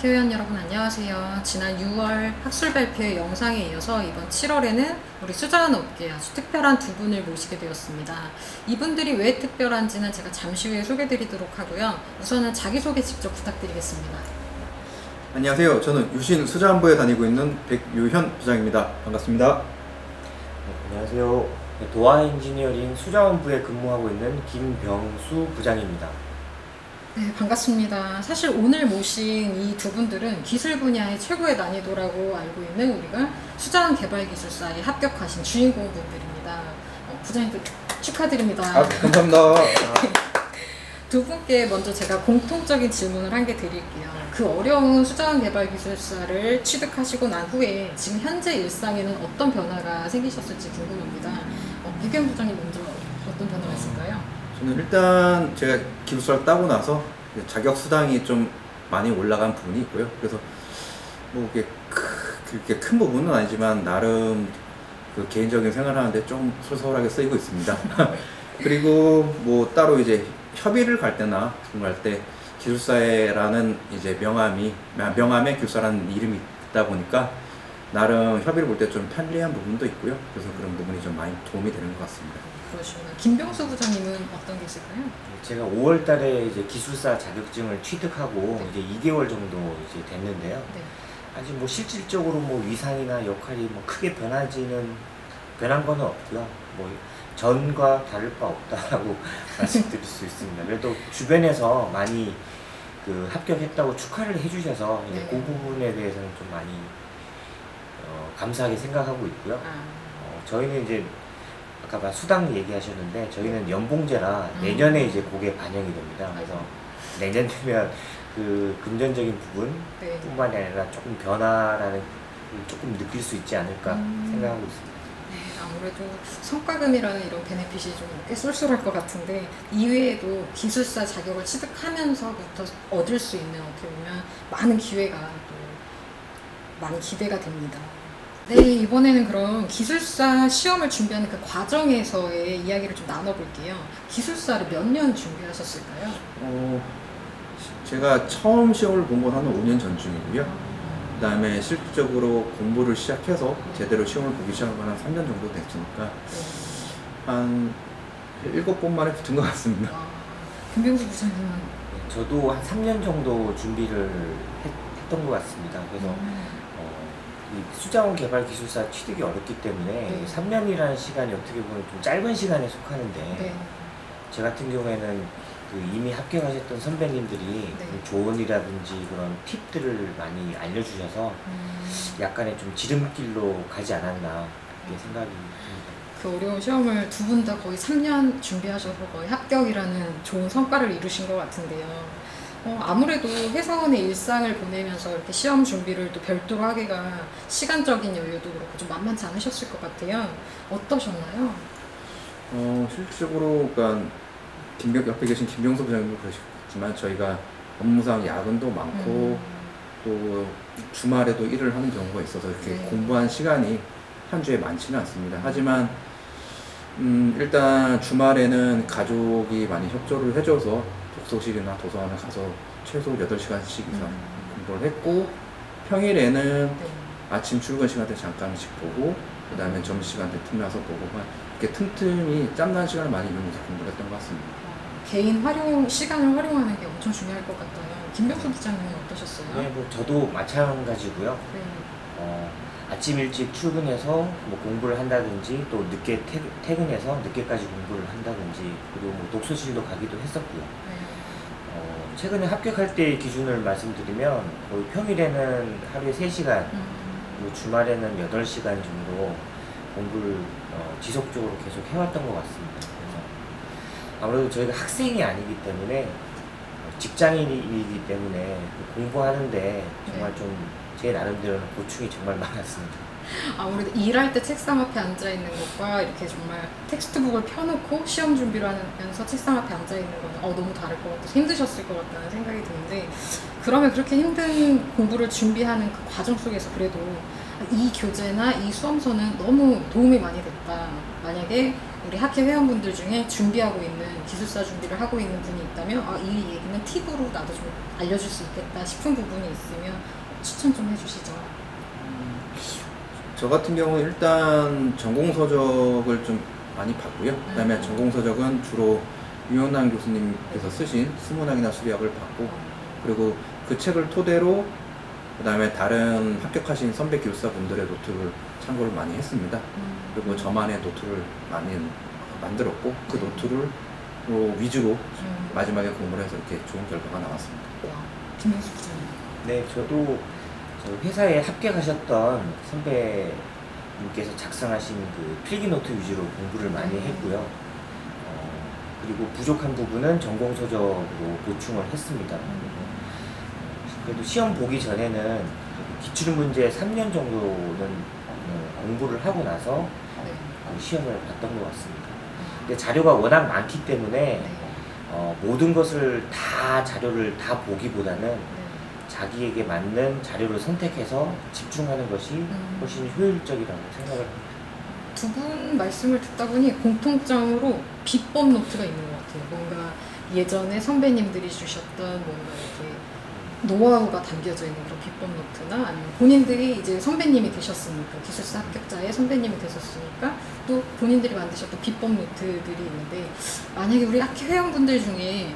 학교회원 여러분 안녕하세요. 지난 6월 학술 발표 영상에 이어서 이번 7월에는 우리 수자원 업계에 아주 특별한 두 분을 모시게 되었습니다. 이분들이 왜 특별한지는 제가 잠시 후에 소개해 드리도록 하고요. 우선은 자기소개 직접 부탁드리겠습니다. 안녕하세요. 저는 유신 수자원부에 다니고 있는 백유현 부장입니다. 반갑습니다. 안녕하세요. 도화 엔지니어링 수자원부에 근무하고 있는 김병수 부장입니다. 네, 반갑습니다. 사실 오늘 모신 이 두 분들은 기술 분야의 최고의 난이도라고 알고 있는 우리가 수자원 개발기술사에 합격하신 주인공 분들입니다. 부장님들 축하드립니다. 감사합니다. 두 분께 먼저 제가 공통적인 질문을 한 개 드릴게요. 그 어려운 수자원 개발기술사를 취득하시고 난 후에 지금 현재 일상에는 어떤 변화가 생기셨을지 궁금합니다. 백현 부장님 먼저 어떤 변화가 있을까요? 저는 일단 제가 기술사를 따고 나서 자격 수당이 좀 많이 올라간 부분이 있고요. 그래서 뭐 그렇게 큰 부분은 아니지만 나름 그 개인적인 생활하는데 좀 소소하게 쓰이고 있습니다. 그리고 뭐 따로 이제 협의를 갈 때나 그런 갈 때 기술사회라는 이제 명함에 기술사라는 이름이 있다 보니까 나름 협의를 볼 때 좀 편리한 부분도 있고요. 그래서 그런 부분이 좀 많이 도움이 되는 것 같습니다. 그러시구나. 김병수 부장님은 어떤 게 있을까요? 제가 5월 달에 이제 기술사 자격증을 취득하고 이제 2개월 정도 이제 됐는데요. 네. 아직 뭐 실질적으로 뭐 위상이나 역할이 뭐 크게 변한 거는 없고요. 뭐 전과 다를 바 없다라고 말씀드릴 수 있습니다. 그래도 주변에서 많이 그 합격했다고 축하를 해주셔서 이제 그 부분에 대해서는 좀 많이 감사하게 생각하고 있고요. 저희는 이제 아까 수당 얘기하셨는데 저희는 연봉제라 내년에 이제 그게 반영이 됩니다. 그래서 내년 되면 그 금전적인 부분 뿐만이 아니라 조금 변화라는 걸 조금 느낄 수 있지 않을까 생각하고 있습니다. 네, 아무래도 성과금이라는 이런 베네핏이 좀 꽤 쏠쏠할 것 같은데 이외에도 기술사 자격을 취득하면서부터 얻을 수 있는 어떻게 보면 많은 기회가 또 많이 기대가 됩니다. 네, 이번에는 그럼 기술사 시험을 준비하는 그 과정에서의 이야기를 좀 나눠볼게요. 기술사를 몇 년 준비하셨을까요? 제가 처음 시험을 본 건 한 5년 전쯤이고요. 그 다음에 실질적으로 공부를 시작해서 제대로 시험을 보기 시작한 건 한 3년 정도 됐으니까 한 7번 만에 붙은 것 같습니다. 김병수 부장님은? 저도 한 3년 정도 준비를 했던 것 같습니다. 그래서 이 수자원 개발 기술사 취득이 어렵기 때문에 3년이라는 시간이 어떻게 보면 좀 짧은 시간에 속하는데 제 같은 경우에는 그 이미 합격하셨던 선배님들이 조언이라든지 그런 팁들을 많이 알려주셔서 약간의 좀 지름길로 가지 않았나 그렇게 생각이 듭니다. 그 어려운 시험을 두 분 다 거의 3년 준비하셔서 거의 합격이라는 좋은 성과를 이루신 것 같은데요. 아무래도 회사원의 일상을 보내면서 이렇게 시험 준비를 또 별도로 하기가 시간적인 여유도 그렇고 좀 만만치 않으셨을 것 같아요. 어떠셨나요? 실질적으로 그러니까 옆에 계신 김병수 부장님도 그러시지만 저희가 업무상 야근도 많고 또 주말에도 일을 하는 경우가 있어서 이렇게 공부한 시간이 한 주에 많지는 않습니다. 하지만 일단 주말에는 가족이 많이 협조를 해줘서 독서실이나 도서관에 가서 최소 8시간씩 이상 공부를 했고 평일에는 아침 출근 시간 때 잠깐씩 보고 그 다음에 점심시간 때 틈나서 보고 이렇게 틈틈이 짬난 시간을 많이 이용해서 공부를 했던 것 같습니다. 개인 시간을 활용하는 게 엄청 중요할 것 같아요. 김병수 부장님은 어떠셨어요? 네, 뭐 저도 마찬가지고요. 아침 일찍 출근해서 뭐 공부를 한다든지 또 늦게 퇴근해서 늦게까지 공부를 한다든지 그리고 뭐 독서실도 가기도 했었고요. 최근에 합격할 때의 기준을 말씀드리면 거의 평일에는 하루에 3시간 그리고 주말에는 8시간 정도 공부를 지속적으로 계속 해왔던 것 같습니다. 그래서 아무래도 저희가 학생이 아니기 때문에 직장인이기 때문에 공부하는데 정말 좀 제 나름대로는 고충이 정말 많았습니다. 아무래도 일할 때 책상 앞에 앉아있는 것과 이렇게 정말 텍스트북을 펴놓고 시험 준비를 하면서 책상 앞에 앉아있는 거는 너무 다를 것 같아서 힘드셨을 것 같다는 생각이 드는데 그러면 그렇게 힘든 공부를 준비하는 그 과정 속에서 그래도 이 교재나 이 수험서는 너무 도움이 많이 됐다. 만약에 우리 학회 회원분들 중에 준비하고 있는 기술사 준비를 하고 있는 분이 있다면 이 얘기는 팁으로 나도 좀 알려줄 수 있겠다 싶은 부분이 있으면 추천 좀 해주시죠. 저 같은 경우는 일단 전공서적을 좀 많이 봤고요. 그 다음에 전공서적은 주로 유영남 교수님께서 쓰신 수문학이나 수리학을 봤고, 그리고 그 책을 토대로 그 다음에 다른 합격하신 선배 기술사분들의 노트를 참고를 많이 했습니다. 그리고 저만의 노트를 많이 만들었고, 그 노트를 위주로 마지막에 공부를 해서 이렇게 좋은 결과가 나왔습니다. 김명수 부장님. 네, 저도 저 회사에 합격하셨던 선배님께서 작성하신 그 필기노트 위주로 공부를 많이 했고요. 그리고 부족한 부분은 전공서적으로 보충을 했습니다. 그래도 시험 보기 전에는 기출문제 3년 정도는 공부를 하고 나서 시험을 봤던 것 같습니다. 근데 자료가 워낙 많기 때문에 모든 것을 자료를 다 보기보다는 자기에게 맞는 자료를 선택해서 집중하는 것이 훨씬 효율적이라고 생각을 합니다. 두 분 말씀을 듣다 보니 공통점으로 비법 노트가 있는 것 같아요. 뭔가 예전에 선배님들이 주셨던 뭔가 이렇게 노하우가 담겨져 있는 그런 비법 노트나 아니면 본인들이 이제 선배님이 되셨으니까, 기술사 합격자의 선배님이 되셨으니까 또 본인들이 만드셨던 비법 노트들이 있는데, 만약에 우리 학회 회원분들 중에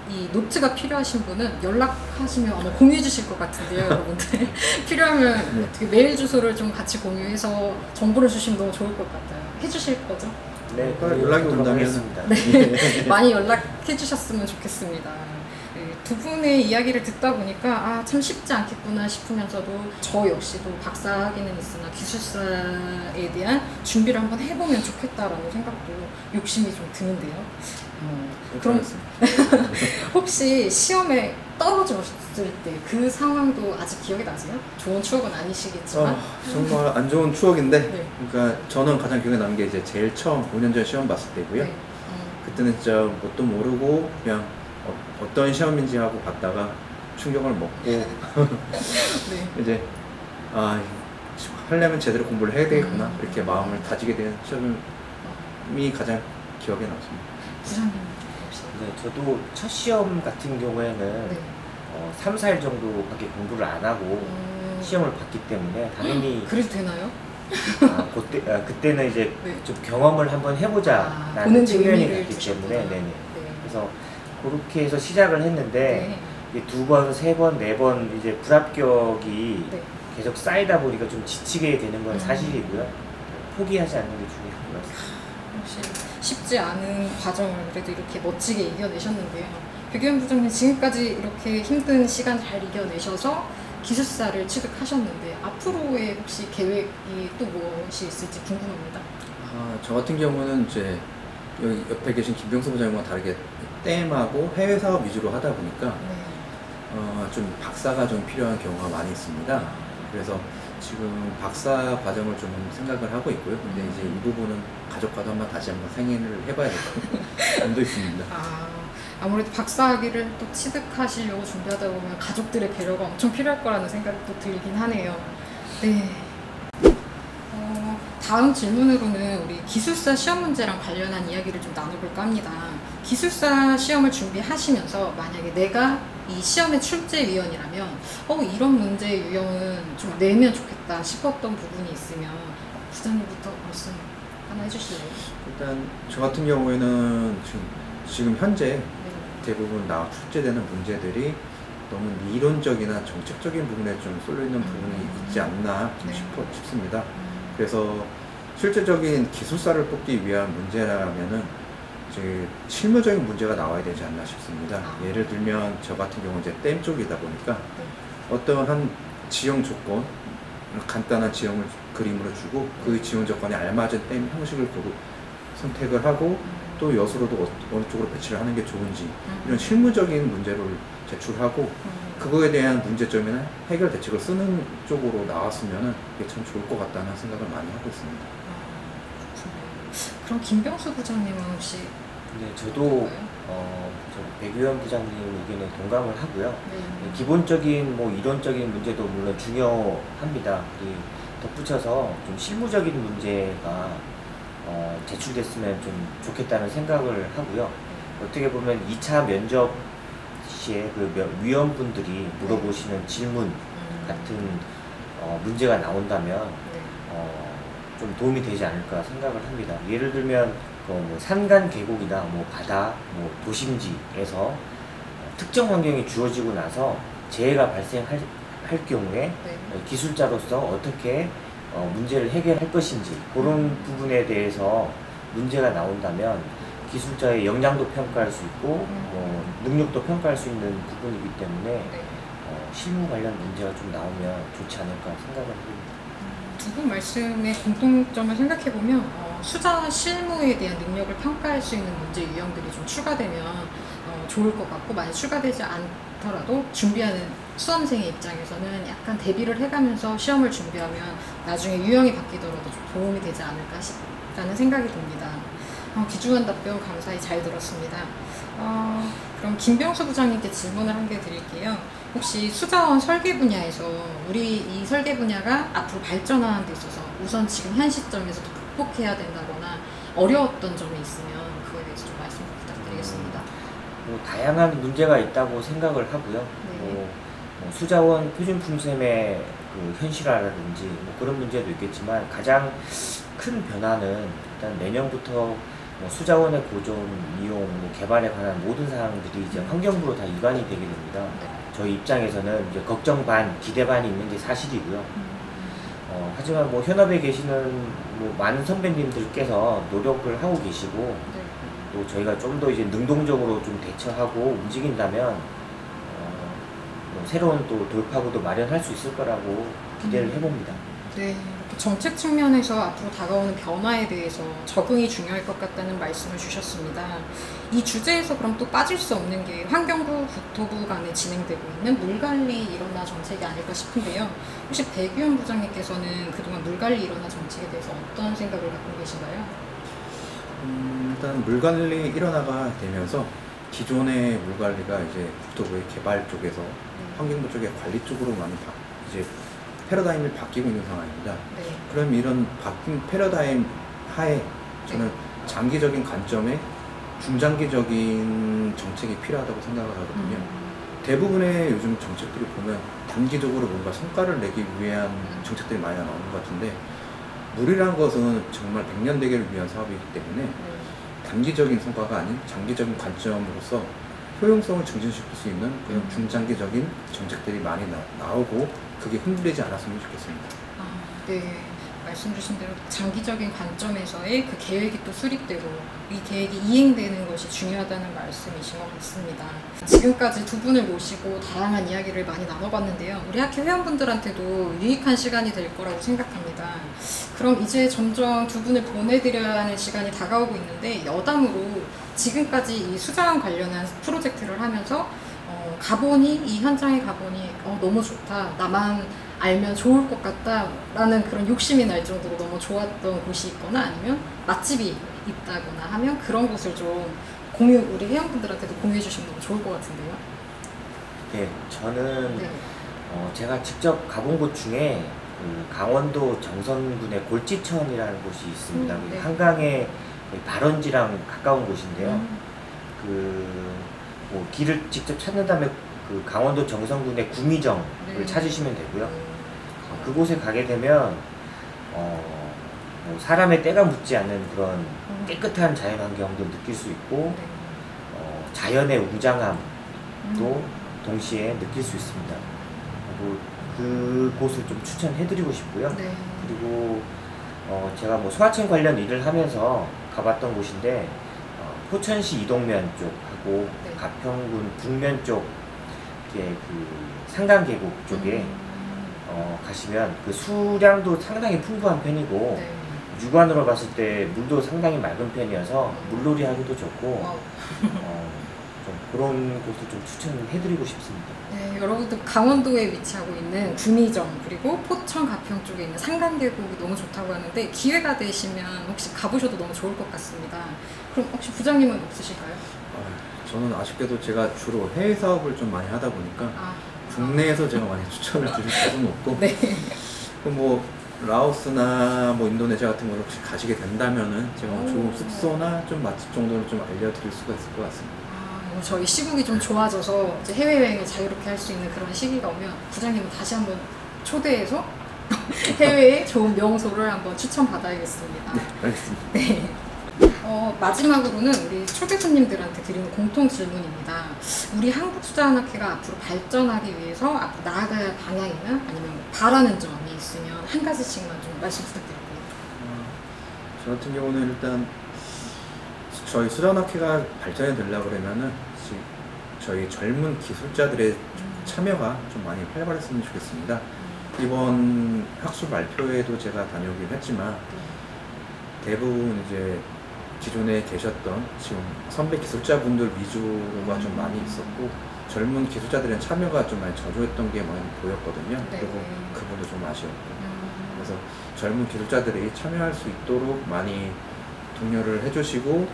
이 노트가 필요하신 분은 연락하시면 아마 공유해 주실 것 같은데요, 여러분들. 필요하면 어떻게 메일 주소를 좀 같이 공유해서 정보를 주시면 너무 좋을 것 같아요. 해주실 거죠? 네, 연락이 온다면 네, 많이 연락해 주셨으면 좋겠습니다. 두 분의 이야기를 듣다 보니까 참 쉽지 않겠구나 싶으면서도 저 역시도 박사학위는 있으나 기술사에 대한 준비를 한번 해보면 좋겠다라는 생각도 욕심이 좀 드는데요. 그럼 혹시 시험에 떨어졌을 때 그 상황도 아직 기억이 나세요? 좋은 추억은 아니시겠지만 정말 안 좋은 추억인데, 네. 그러니까 저는 가장 기억에 남는 게 이제 제일 처음 5년 전 시험 봤을 때고요. 네. 그때는 진짜 뭣도 모르고 그냥 어떤 시험인지 하고 봤다가 충격을 먹고 네. 이제 하려면 제대로 공부를 해야 되겠구나 이렇게 마음을 다지게 된 시험이 가장 기억에 남습니다. 부장님 혹시? 네, 저도 첫 시험 같은 경우에는 네. 3, 4일 정도밖에 공부를 안 하고 시험을 봤기 때문에 당연히 그래도 되나요? 그때는 이제 네. 좀 경험을 한번 해보자라는 보는 측면이 의미를 있기 두셨구나. 때문에 네네. 네. 그래서 그렇게 해서 시작을 했는데 네. 2번, 3번, 4번 이제 불합격이 네. 계속 쌓이다 보니까 좀 지치게 되는 건 사실이고요. 포기하지 않는 게 중요한 것 같습니다. 혹시 쉽지 않은 과정을 그래도 이렇게 멋지게 이겨내셨는데요. 백유현 부장님, 지금까지 이렇게 힘든 시간 잘 이겨내셔서 기술사를 취득하셨는데 앞으로의 혹시 계획이 또 무엇이 있을지 궁금합니다. 저 같은 경우는 이제 여기 옆에 계신 김병수 부장님과 다르게 댐하고 해외 사업 위주로 하다 보니까 좀 박사가 좀 필요한 경우가 많이 있습니다. 그래서 지금 박사 과정을 좀 생각을 하고 있고요. 근데 이제 이 부분은 가족과도 다시 한번 상의를 해봐야 될 것 점도 있습니다. 아무래도 박사학위를 또 취득하시려고 준비하다 보면 가족들의 배려가 엄청 필요할 거라는 생각이 또 들긴 하네요. 네. 다음 질문으로는 우리 기술사 시험 문제랑 관련한 이야기를 좀 나눠볼까 합니다. 기술사 시험을 준비하시면서 만약에 내가 이 시험의 출제위원이라면 이런 문제 유형은 좀 내면 좋겠다 싶었던 부분이 있으면 부장님부터 말씀 하나 해주실래요? 일단 저 같은 경우에는 지금 현재 대부분 출제되는 문제들이 너무 이론적이나 정책적인 부분에 좀 쏠려있는 부분이 있지 않나 싶습니다. 그래서 실제적인 기술사를 뽑기 위한 문제라면은 이제 실무적인 문제가 나와야 되지 않나 싶습니다. 예를 들면 저 같은 경우 이제 댐 쪽이다 보니까 어떠한 지형 조건, 간단한 지형을 그림으로 주고 그 지형 조건에 알맞은 댐 형식을 선택을 하고 또 여수로도 어느 쪽으로 배치를 하는 게 좋은지 이런 실무적인 문제를 제출하고 그거에 대한 문제점이나 해결 대책을 쓰는 쪽으로 나왔으면 이게 참 좋을 것 같다는 생각을 많이 하고 있습니다. 그럼 김병수 부장님은 혹시? 네, 저도 백유현 부장님 의견에 동감을 하고요. 네. 기본적인 이론적인 문제도 물론 중요합니다. 덧붙여서 좀 실무적인 문제가 제출됐으면 좀 좋겠다는 생각을 하고요. 어떻게 보면 2차 면접 시에 그 위원분들이 물어보시는 질문 같은 문제가 나온다면 좀 도움이 되지 않을까 생각을 합니다. 예를 들면 뭐 산간 계곡이나 뭐 바다, 뭐 도심지에서 특정 환경이 주어지고 나서 재해가 발생할 경우에 기술자로서 어떻게 문제를 해결할 것인지 그런 부분에 대해서 문제가 나온다면 기술자의 역량도 평가할 수 있고 능력도 평가할 수 있는 부분이기 때문에 실무 관련 문제가 좀 나오면 좋지 않을까 생각을 합니다. 두 분 말씀의 공통점을 생각해보면 수자 실무에 대한 능력을 평가할 수 있는 문제 유형들이 좀 추가되면 좋을 것 같고, 만약 추가되지 않더라도 준비하는 수험생의 입장에서는 약간 대비를 해가면서 시험을 준비하면 나중에 유형이 바뀌더라도 좀 도움이 되지 않을까 싶다는 생각이 듭니다. 귀중한 답변 감사히 잘 들었습니다. 그럼 김병수 부장님께 질문을 한 개 드릴게요. 혹시 수자원 설계 분야에서 우리 이 설계 분야가 앞으로 발전하는 데 있어서 우선 지금 현 시점에서도 극복해야 된다거나 어려웠던 점이 있으면 그거에 대해서 좀 말씀 부탁드리겠습니다. 다양한 문제가 있다고 생각을 하고요. 수자원 표준품셈의 그 현실화라든지 그런 문제도 있겠지만 가장 큰 변화는 일단 내년부터 수자원의 보존, 이용, 개발에 관한 모든 사항들이 이제 환경부로 다 이관이 되게 됩니다. 저희 입장에서는 이제 걱정 반, 기대 반이 있는 게 사실이고요. 하지만 현업에 계시는 많은 선배님들께서 노력을 하고 계시고 또 저희가 좀 더 이제 능동적으로 좀 대처하고 움직인다면 새로운 또 돌파구도 마련할 수 있을 거라고 기대를 해봅니다. 네, 정책 측면에서 앞으로 다가오는 변화에 대해서 적응이 중요할 것 같다는 말씀을 주셨습니다. 이 주제에서 그럼 또 빠질 수 없는 게 환경부, 국토부 간에 진행되고 있는 물관리 일원화 정책이 아닐까 싶은데요. 혹시 백유원 부장님께서는 그동안 물관리 일원화 정책에 대해서 어떤 생각을 갖고 계신가요? 일단 물관리 일원화가 되면서 기존의 물관리가 이제 국토부의 개발 쪽에서 환경부 쪽의 관리 쪽으로 많이 이제 패러다임이 바뀌고 있는 상황입니다. 그럼 이런 바뀐 패러다임 하에 저는 장기적인 관점에 중장기적인 정책이 필요하다고 생각을 하거든요. 대부분의 요즘 정책들을 보면 단기적으로 뭔가 성과를 내기 위한 정책들이 많이 나오는 것 같은데, 물이란 것은 정말 백년대계를 위한 사업이기 때문에 단기적인 성과가 아닌 장기적인 관점으로서 효용성을 증진시킬 수 있는 그런 중장기적인 정책들이 많이 나오고 그게 흔들리지 않았으면 좋겠습니다. 네, 말씀 주신 대로 장기적인 관점에서의 그 계획이 또 수립되고 이 계획이 이행되는 것이 중요하다는 말씀이신 것 같습니다. 지금까지 두 분을 모시고 다양한 이야기를 많이 나눠봤는데요. 우리 학교 회원분들한테도 유익한 시간이 될 거라고 생각합니다. 그럼 이제 점점 두 분을 보내드려야 하는 시간이 다가오고 있는데, 여담으로 지금까지 이 수자원 관련한 프로젝트를 하면서 이 현장에 가보니 너무 좋다, 나만 알면 좋을 것 같다 라는 그런 욕심이 날 정도로 너무 좋았던 곳이 있거나 아니면 맛집이 있다거나 하면 그런 곳을 좀 우리 회원분들한테도 공유해 주시면 너무 좋을 것 같은데요. 네, 저는 제가 직접 가본 곳 중에 강원도 정선군의 골지천이라는 곳이 있습니다. 한강의 발원지랑 가까운 곳인데요. 길을 직접 찾는다면 강원도 정선군의 구미정을 찾으시면 되고요. 그곳에 가게 되면 사람의 때가 묻지 않는 그런 깨끗한 자연환경도 느낄 수 있고 자연의 웅장함도 동시에 느낄 수 있습니다. 그곳을 좀 추천해드리고 싶고요. 그리고 제가 소하천 관련 일을 하면서 가봤던 곳인데 포천시 이동면 쪽하고 가평군 북면 쪽 상강계곡 쪽에 가시면 그 수량도 상당히 풍부한 편이고 육안으로 봤을 때 물도 상당히 맑은 편이어서 물놀이 하기도 좋고 좀 그런 곳을 좀 추천해드리고 싶습니다. 네, 여러분들 강원도에 위치하고 있는 구미정 그리고 포천 가평 쪽에 있는 상강계곡이 너무 좋다고 하는데, 기회가 되시면 혹시 가보셔도 너무 좋을 것 같습니다. 그럼 혹시 부장님은 없으실까요? 저는 아쉽게도 제가 주로 해외 사업을 좀 많이 하다 보니까 국내에서 제가 많이 추천을 드릴 수는 없고 라오스나 뭐 인도네시아 같은 걸 혹시 가시게 된다면은 제가 오. 좋은 숙소나 좀 맛집 정도를 좀 알려드릴 수가 있을 것 같습니다. 뭐 저희 시국이 좀 좋아져서 이제 해외여행을 자유롭게 할 수 있는 그런 시기가 오면 부장님은 다시 한번 초대해서 해외의 좋은 명소를 한번 추천받아야겠습니다. 알겠습니다. 네. 마지막으로는 우리 초대 손님들한테 드리는 공통 질문입니다. 우리 한국수자연학회가 앞으로 발전하기 위해서 앞으로 나아가야 할 방향이나 아니면 바라는 점이 있으면 한 가지씩만 좀 말씀 부탁드릴게요. 저 같은 경우는 일단 저희 수자연학회가 발전이 되려고 그러면은 저희 젊은 기술자들의 참여가 좀 많이 활발했으면 좋겠습니다. 이번 학술 발표회도 제가 다녀오긴 했지만 대부분 이제 기존에 계셨던 지금 선배 기술자분들 위주가 좀 많이 있었고 젊은 기술자들의 참여가 좀 많이 저조했던 게 많이 보였거든요. 네. 그리고 그분도 좀 아쉬웠고 그래서 젊은 기술자들이 참여할 수 있도록 많이 독려를 해주시고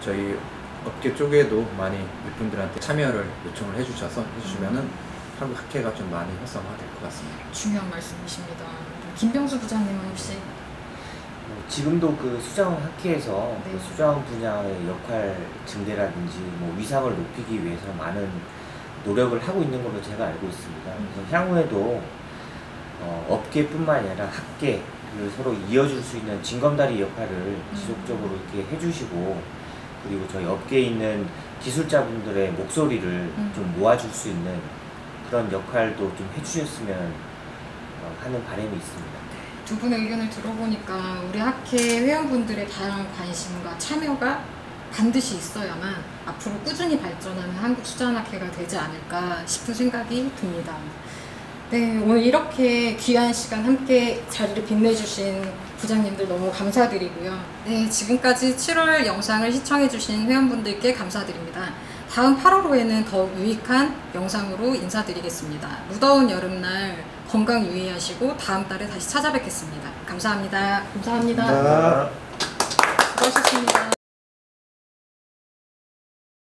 저희 업계 쪽에도 많이 이분들한테 참여를 요청을 해주시면은 한국 학회가 좀 많이 활성화될 것 같습니다. 중요한 말씀이십니다. 김병수 부장님은 혹시 지금도 그 수자원 학회에서 네. 그 수자원 분야의 역할 증대라든지 뭐 위상을 높이기 위해서 많은 노력을 하고 있는 걸로 제가 알고 있습니다. 그래서 향후에도 업계뿐만 아니라 학계를 서로 이어줄 수 있는 징검다리 역할을 지속적으로 이렇게 해주시고 그리고 저희 업계에 있는 기술자분들의 목소리를 좀 모아줄 수 있는 그런 역할도 좀 해주셨으면 하는 바람이 있습니다. 두 분의 의견을 들어보니까 우리 학회 회원분들의 다양한 관심과 참여가 반드시 있어야만 앞으로 꾸준히 발전하는 한국수자연학회가 되지 않을까 싶은 생각이 듭니다. 네, 오늘 이렇게 귀한 시간 함께 자리를 빛내주신 부장님들 너무 감사드리고요. 네, 지금까지 7월 영상을 시청해주신 회원분들께 감사드립니다. 다음 8월호에는 더욱 유익한 영상으로 인사드리겠습니다. 무더운 여름날 건강 유의하시고 다음 달에 다시 찾아뵙겠습니다. 감사합니다. 감사합니다. 감사합니다. 수고하셨습니다.